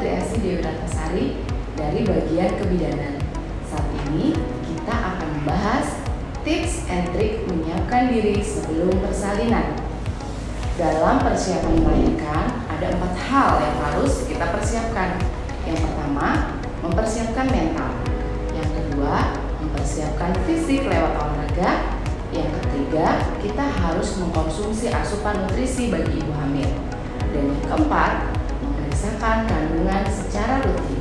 Fitriasi Dewi Ratnasari dari bagian kebidanan. Saat ini kita akan membahas tips and trik menyiapkan diri sebelum persalinan. Dalam persiapan melahirkan, ada 4 hal yang harus kita persiapkan. Yang pertama, mempersiapkan mental. Yang kedua, mempersiapkan fisik lewat olahraga. Yang ketiga, kita harus mengkonsumsi asupan nutrisi bagi ibu hamil. Dan yang keempat, memeriksakan kandungan secara rutin.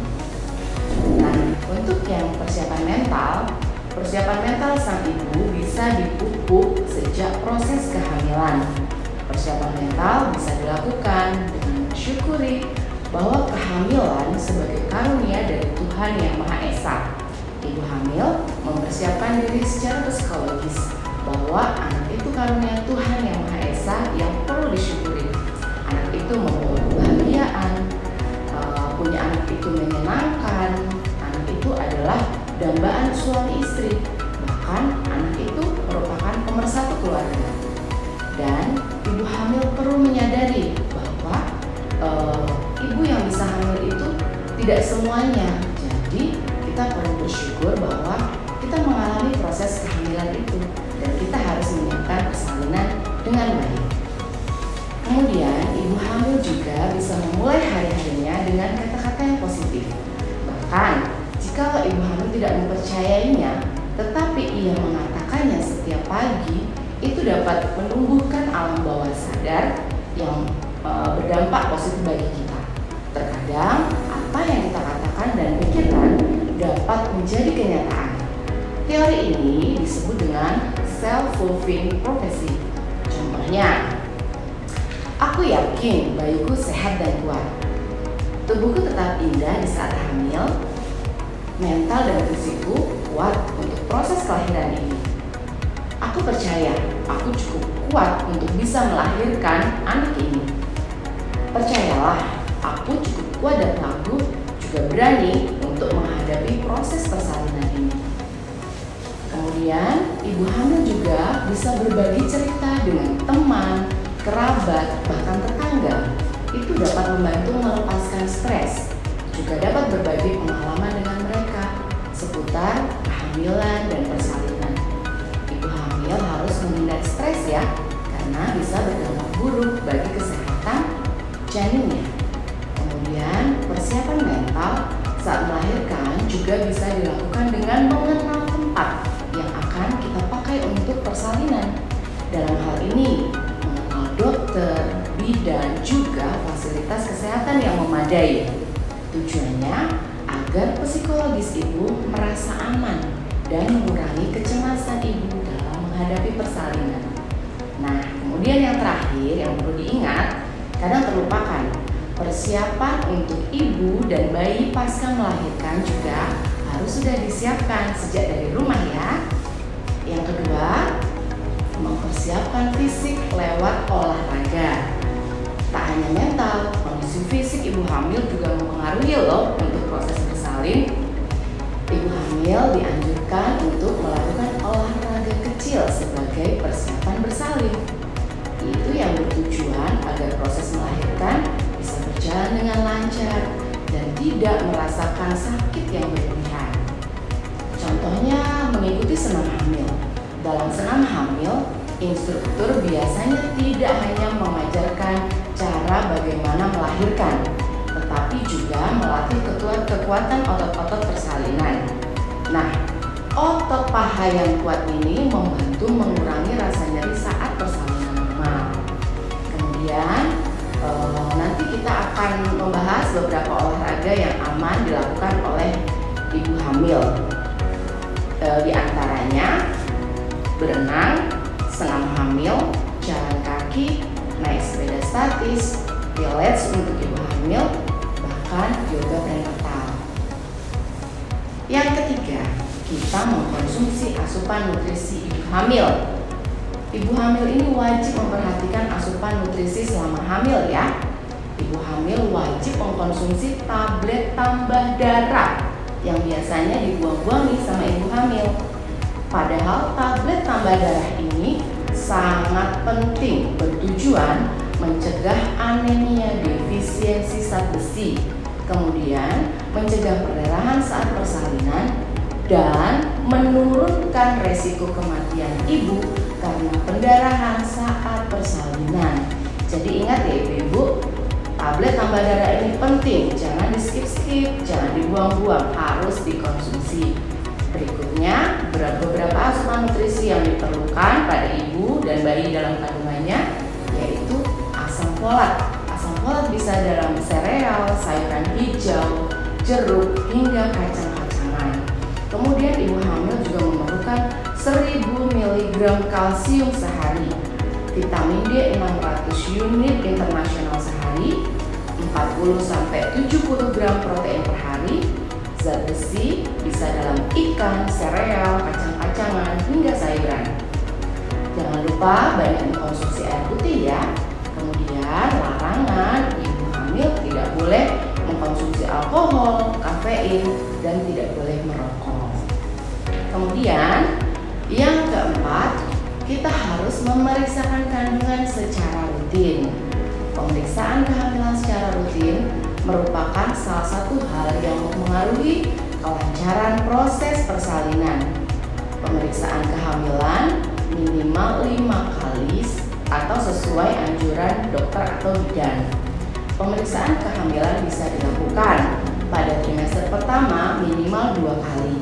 Nah, untuk yang persiapan mental sang ibu bisa dipupuk sejak proses kehamilan. Persiapan mental bisa dilakukan dengan mensyukuri bahwa kehamilan sebagai karunia dari Tuhan Yang Maha Esa. Ibu hamil mempersiapkan diri secara psikologis bahwa anak itu karunia Tuhan Yang Maha Esa yang perlu disyukuri. Anak itu membawa kebahagiaan, punya anak itu menyenangkan, anak itu adalah dambaan suami istri, bahkan anak itu merupakan pemersatu keluarga. Dan ibu hamil perlu menyadari bahwa ibu yang bisa hamil itu tidak semuanya. Jadi kita perlu bersyukur bahwa kita mengalami proses kehamilan itu dan kita harus menyiapkan persalinan dengan baik. Kemudian ibu hamil juga bisa memulai hari-harinya dengan kata-kata yang positif. Bahkan jika ibu hamil tidak mempercayainya, tetapi ia mengatakannya setiap pagi, itu dapat menumbuhkan alam bawah sadar yang berdampak positif bagi kita. Terkadang apa yang kita katakan dan pikirkan dapat menjadi kenyataan. Teori ini disebut dengan self-fulfilling prophecy. Contohnya, aku yakin bayiku sehat dan kuat. Tubuhku tetap indah di saat hamil. Mental dan fisikku kuat untuk proses kelahiran ini. Aku percaya aku cukup kuat untuk bisa melahirkan anak ini. Percayalah, aku cukup kuat dan tangguh, juga berani untuk menghadapi proses persalinan ini. Kemudian, ibu hamil juga bisa berbagi cerita dengan teman, kerabat, bahkan tetangga. Itu dapat membantu melepaskan stres. Juga dapat berbagi pengalaman dengan mereka seputar kehamilan dan persalinan. Ibu hamil harus menghindari stres ya, karena bisa berdampak buruk bagi kesehatan janinnya. Kemudian, persiapan mental saat melahirkan juga bisa dilakukan dengan mengenal tempat yang akan kita pakai untuk persalinan. Dalam hal ini, mengenal dokter, bidan, juga fasilitas kesehatan yang memadai. Tujuannya agar psikologis ibu merasa aman dan mengurangi kecemasan ibu dalam menghadapi persalinan. Nah, kemudian yang terakhir yang perlu diingat, kadang terlupakan, persiapan untuk ibu dan bayi pasca melahirkan juga harus sudah disiapkan sejak dari rumah ya. Yang kedua, mempersiapkan fisik lewat olahraga. Tak hanya mental, kondisi fisik ibu hamil juga mempengaruhi loh untuk proses bersalin. Ibu hamil dianjurkan untuk melakukan olahraga kecil sebagai persiapan bersalin. Itu yang bertujuan agar proses melahirkan bisa berjalan dengan lancar dan tidak merasakan sakit yang berlebihan. Contohnya mengikuti senam hamil. Dalam senam hamil, instruktur biasanya tidak hanya mengajarkan cara bagaimana melahirkan, tetapi juga melatih kekuatan otot-otot persalinan. Nah, otot paha yang kuat ini membantu mengurangi rasa nyeri saat persalinan normal. Kemudian nanti kita akan membahas beberapa olahraga yang aman dilakukan oleh ibu hamil. Di antaranya berenang, senam hamil, jalan kaki, naik sepeda statis, pilates untuk ibu hamil, bahkan yoga prenatal. Yang ketiga, kita mengkonsumsi asupan nutrisi ibu hamil. Ibu hamil ini wajib memperhatikan asupan nutrisi selama hamil ya. Ibu hamil wajib mengkonsumsi tablet tambah darah yang biasanya dibuang-buang nih sama ibu hamil. Padahal tablet tambah darah ini sangat penting, bertujuan mencegah anemia defisiensi zat besi kemudian mencegah perdarahan saat persalinan, dan menurunkan resiko kematian ibu karena pendarahan saat persalinan. Jadi ingat ya ibu-ibu, tablet tambah darah ini penting, jangan di skip-skip, jangan dibuang-buang, harus dikonsumsi. Berikutnya, beberapa asupan nutrisi yang diperlukan pada ibu dan bayi dalam kandungannya, yaitu asam folat. Asam folat bisa dalam sereal, sayuran hijau, jeruk, hingga kacang-kacangan. Kemudian ibu hamil juga memerlukan 1000 mg kalsium sehari, vitamin D 600 unit internasional sehari, 40-70 gram protein per hari, zat besi bisa dalam ikan, sereal, kacang-kacangan, hingga sayuran. Jangan lupa banyak mengkonsumsi air putih ya. Kemudian larangan ibu hamil tidak boleh mengkonsumsi alkohol, kafein, dan tidak boleh merokok. Kemudian yang keempat, kita harus memeriksakan kandungan secara rutin. Pemeriksaan kehamilan secara rutin merupakan salah satu hal yang mempengaruhi kelancaran proses persalinan. Pemeriksaan kehamilan minimal 5 kali atau sesuai anjuran dokter atau bidan. Pemeriksaan kehamilan bisa dilakukan pada trimester pertama minimal 2 kali,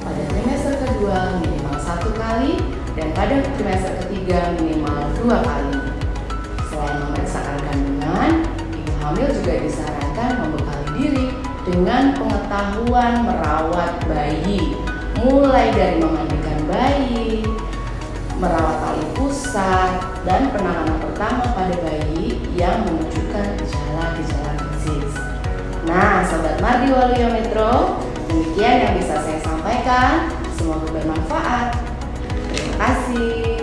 pada trimester kedua minimal 1 kali, dan pada trimester ketiga minimal 2 kali. Selain memeriksakan kandungan, ibu hamil juga disarankan membekali diri dengan pengetahuan merawat bayi, mulai dari memandikan bayi, merawat tali pusat, dan penanganan pertama pada bayi yang menunjukkan gejala-gejala krisis. Nah, Sobat Mardi Waluyo Metro, demikian yang bisa saya sampaikan. Semoga bermanfaat. Terima kasih.